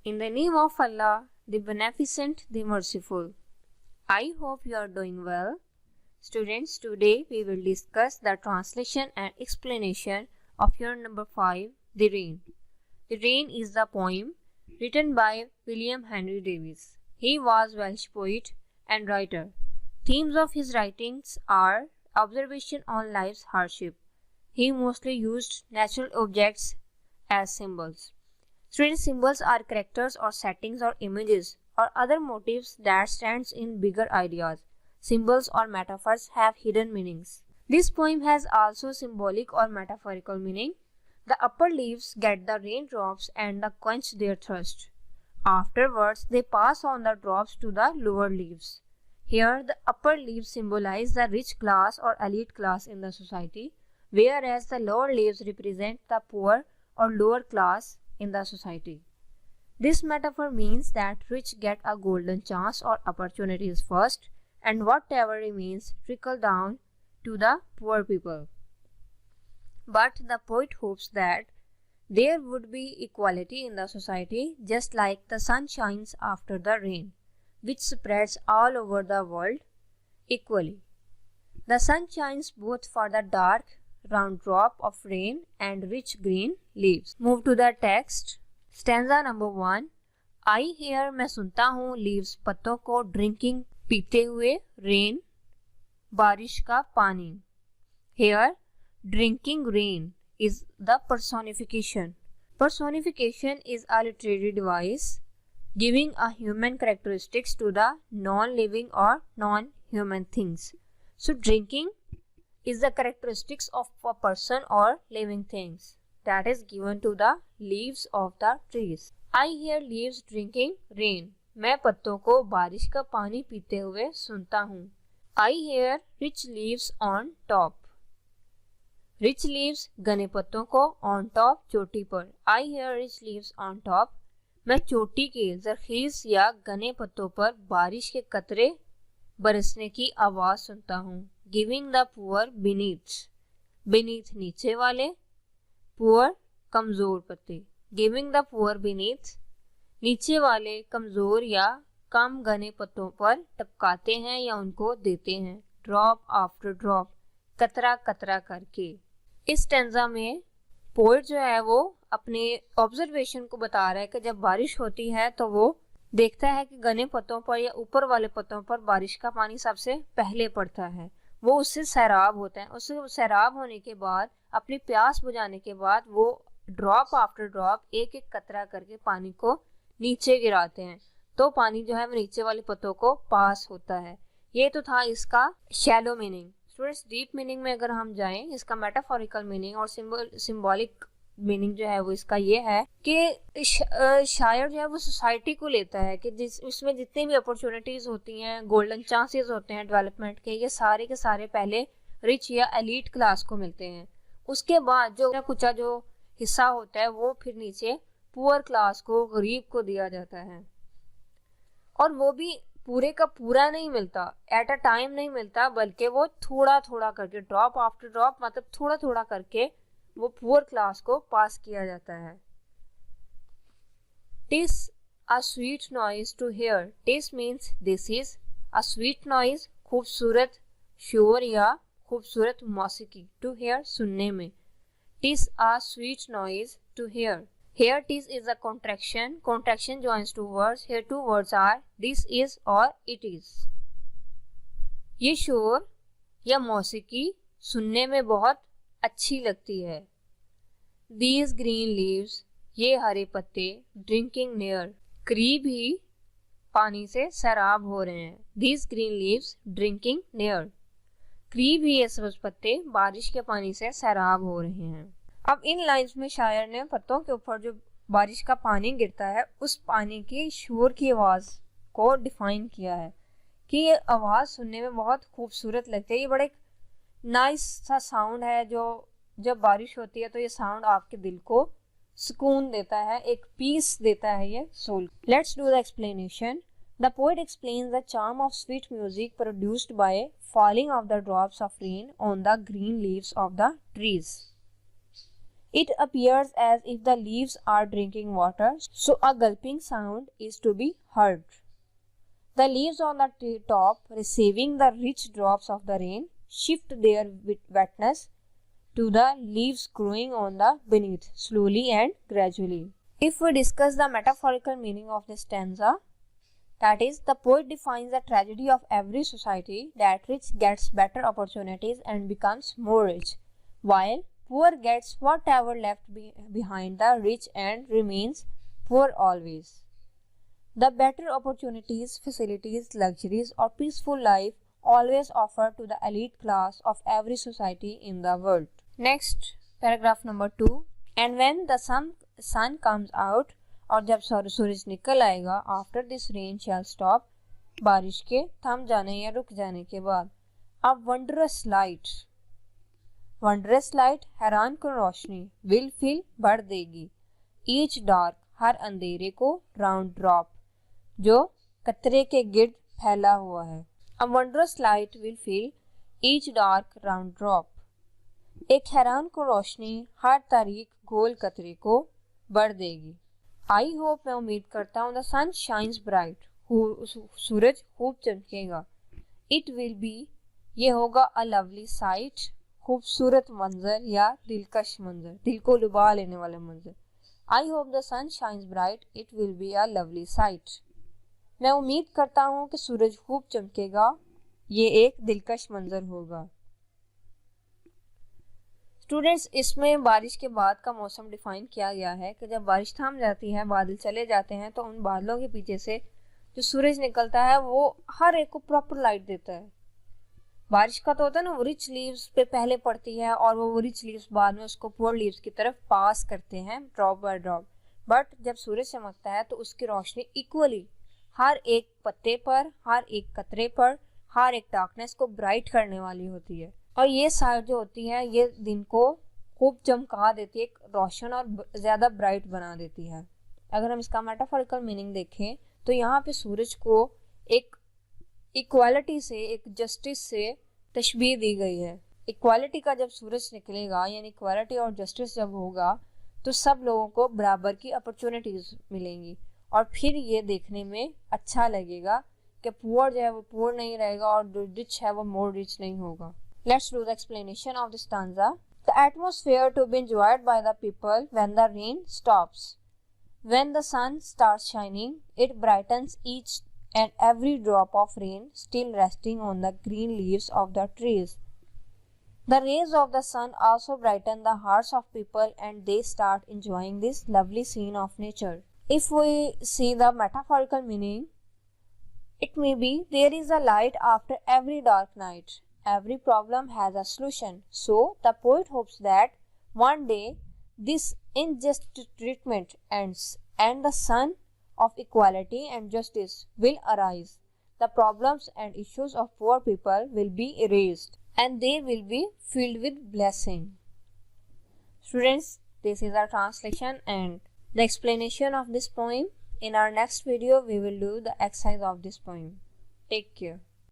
In the name of Allah, the Beneficent, the Merciful. I hope you are doing well. Students, today we will discuss the translation and explanation of your number 5, The Rain. The Rain is the poem written by William Henry Davies. He was Welsh poet and writer. Themes of his writings are observation on life's hardship. He mostly used natural objects as symbols. Student symbols are characters or settings or images or other motifs that stands in bigger ideas. Symbols or metaphors have hidden meanings. This poem has also symbolic or metaphorical meaning. The upper leaves get the raindrops and quench their thirst. Afterwards, they pass on the drops to the lower leaves. Here, the upper leaves symbolize the rich class or elite class in the society, whereas the lower leaves represent the poor or lower class in the society. This metaphor means that rich get a golden chance or opportunities first, and whatever remains trickle down to the poor people. But the poet hopes that there would be equality in the society, just like the sun shines after the rain, which spreads all over the world equally. The sun shines both for the dark round drop of rain and rich green leaves. Move to the text. Stanza number 1. I hear, मैं सुनता हूँ, leaves पत्तों को drinking पीते हुए, rain बारिश का पानी. Here drinking rain is the personification. Personification is a literary device giving a human characteristics to the non-living or non-human things. So drinking is the characteristics of a person or living things that is given to the leaves of the trees. I hear leaves drinking rain. मैं पत्तों को बारिश का पानी पीते हुए सुनता हूँ. I hear rich leaves on top. Rich leaves घने पत्तों को on top चोटी पर. I hear rich leaves on top. मैं चोटी के जरखीज या घने पत्तों पर बारिश के कतरे बरसने की आवाज सुनता हूँ. Giving the poor beneath. Beneath नीचे वाले, poor कमजोर पत्ते. Giving the poor beneath. नीचे वाले कमजोर या कम घने पत्तों पर टपकाते हैं या उनको देते हैं. Drop after drop. कतरा कतरा करके. इस स्टैंजा में पोएट जो है वो अपने ऑब्जर्वेशन को बता रहा है कि जब बारिश होती है तो वो देखता है कि घने पत्तों पर या ऊपर वाले पत्तों पर बारिश का पानी सबसे पहले पड़ता है. वो उससे सैराब होता है. उससे सैराब होने के बाद अपनी प्यास बुझाने के बाद वो ड्रॉप आफ्टर ड्रॉप एक एक कतरा करके पानी को नीचे गिराते हैं, तो पानी जो है वो नीचे वाले पत्तों को पास होता है. ये तो था इसका shallow meaning. Students, deep meaning में अगर हम जाएं, इसका मेटाफोरिकल मीनिंग और सिंबॉलिक मीनिंग जो है वो इसका ये है कि शायर जो है वो सोसाइटी को लेता है कि उसमें जितनी भी अपॉर्चुनिटीज होती हैं, गोल्डन चांसेस होते हैं डेवलपमेंट के, ये सारे के सारे पहले रिच या एलीट क्लास को मिलते हैं. उसके बाद जो कुछ जो हिस्सा होता है वो फिर नीचे पुअर क्लास को, गरीब को दिया जाता है. और वो भी पूरे का पूरा नहीं मिलता, एट अ टाइम नहीं मिलता, बल्कि वो थोड़ा थोड़ा करके, ड्रॉप आफ्टर ड्रॉप, मतलब थोड़ा थोड़ा करके वो पुअर क्लास को पास किया जाता है. TISS a sweet noise to here. TISS means this is. A sweet noise खूबसूरत शोर या खूबसूरत मौसीकी. टू हियर सुनने में. TISS a sweet noise to here. Here tis is a contraction. Contraction joins two words. Here two words are this is or it is. ये शोर या मौसीकी सुनने में बहुत अच्छी लगती है. These green leaves, ये हरे पत्ते, drinking near, करीब ही पानी से सैराब हो रहे हैं. These green leaves drinking near, करीब ही ये सब्ज पत्ते बारिश के पानी से सैराब हो रहे हैं. अब इन लाइन्स में शायर ने पत्तों के ऊपर जो बारिश का पानी गिरता है उस पानी की शोर की आवाज़ को डिफाइन किया है कि ये आवाज़ सुनने में बहुत खूबसूरत लगती है. ये बड़े नाइस सा साउंड है जो जब बारिश होती है तो ये साउंड आपके दिल को सुकून देता है, एक पीस देता है ये soul. Let's do the explanation. The poet explains the charm of sweet music produced by falling of the drops of rain on the green leaves of the trees. It appears as if the leaves are drinking water, so a gulping sound is to be heard. The leaves on the tree top, receiving the rich drops of the rain, shift their wetness to the leaves growing on the beneath, slowly and gradually. If we discuss the metaphorical meaning of this stanza, that is, the poet defines the tragedy of every society that rich gets better opportunities and becomes more rich, while poor gets whatever left behind the rich and remains poor always. The better opportunities, facilities, luxuries, or peaceful life always offered to the elite class of every society in the world. Next, paragraph number 2. And when the sun comes out, और जब सूरज निकल आएगा, after this rain shall stop, बारिश के थम जाने या रुक जाने के बाद, अब वंडरस लाइट हैरान कुन रोशनी, विल फिल बढ़ देगी, ईच डार्क हर अंधेरे को, राउंड ड्रॉप जो कतरे के गिर्द फैला हुआ है. अब wondrous light will fill each dark round drop, एक हैरान को रोशनी हर तारीख गोल कतरे को बढ़ देगी. आई होप, मैं उम्मीद करता हूँ, द सन शाइन्स ब्राइट, सूरज खूब चमकेगा. इट विल बी, ये होगा, अ लवली साइट, खूबसूरत मंजर या दिलकश मंजर, दिल को लुभा लेने वाला मंजर. I hope the sun shines bright, it will be a lovely sight. मैं उम्मीद करता हूँ कि सूरज खूब चमकेगा, ये एक दिलकश मंजर होगा. स्टूडेंट्स, इसमें बारिश के बाद का मौसम डिफाइन किया गया है कि जब बारिश थम जाती है, बादल चले जाते हैं, तो उन बादलों के पीछे से जो सूरज निकलता है वो हर एक को प्रॉपर लाइट देता है. बारिश का तो होता है ना, वो रिच लीव्स पे पहले पड़ती है और वो रिच लीव्स बाद में उसको पुअर लीव्स की तरफ पास करते हैं ड्रॉप बाय ड्रॉप. बट जब सूरज चमकता है तो उसकी रोशनी इक्वली हर एक पत्ते पर, हर एक कतरे पर, हर एक डार्कनेस को ब्राइट करने वाली होती है. और ये साइड जो होती है ये दिन को खूब चमका देती है, एक रोशन और ज़्यादा ब्राइट बना देती है. अगर हम इसका मेटाफोरिकल मीनिंग देखें तो यहाँ पे सूरज को एक इक्वालिटी से, एक जस्टिस से तशबीह दी गई है. इक्वालिटी का जब सूरज निकलेगा, यानी इक्वालिटी और जस्टिस जब होगा, तो सब लोगों को बराबर की अपॉर्चुनिटीज मिलेंगी और फिर ये देखने में अच्छा लगेगा कि पुअर जो है वो पुअर नहीं रहेगा और जो रिच है वो मोर रिच नहीं होगा. Let's do the explanation of this stanza. The atmosphere to be enjoyed by the people when the rain stops. When the sun starts shining, it brightens each and every drop of rain still resting on the green leaves of the trees. The rays of the sun also brighten the hearts of people and they start enjoying this lovely scene of nature. If we see the metaphorical meaning, it may be there is a light after every dark night. Every problem has a solution. So the poet hopes that one day this unjust treatment ends and the sun of equality and justice will arise. The problems and issues of poor people will be erased and they will be filled with blessing. Students, this is our translation and the explanation of this poem. In our next video, we will do the exercise of this poem. Take care.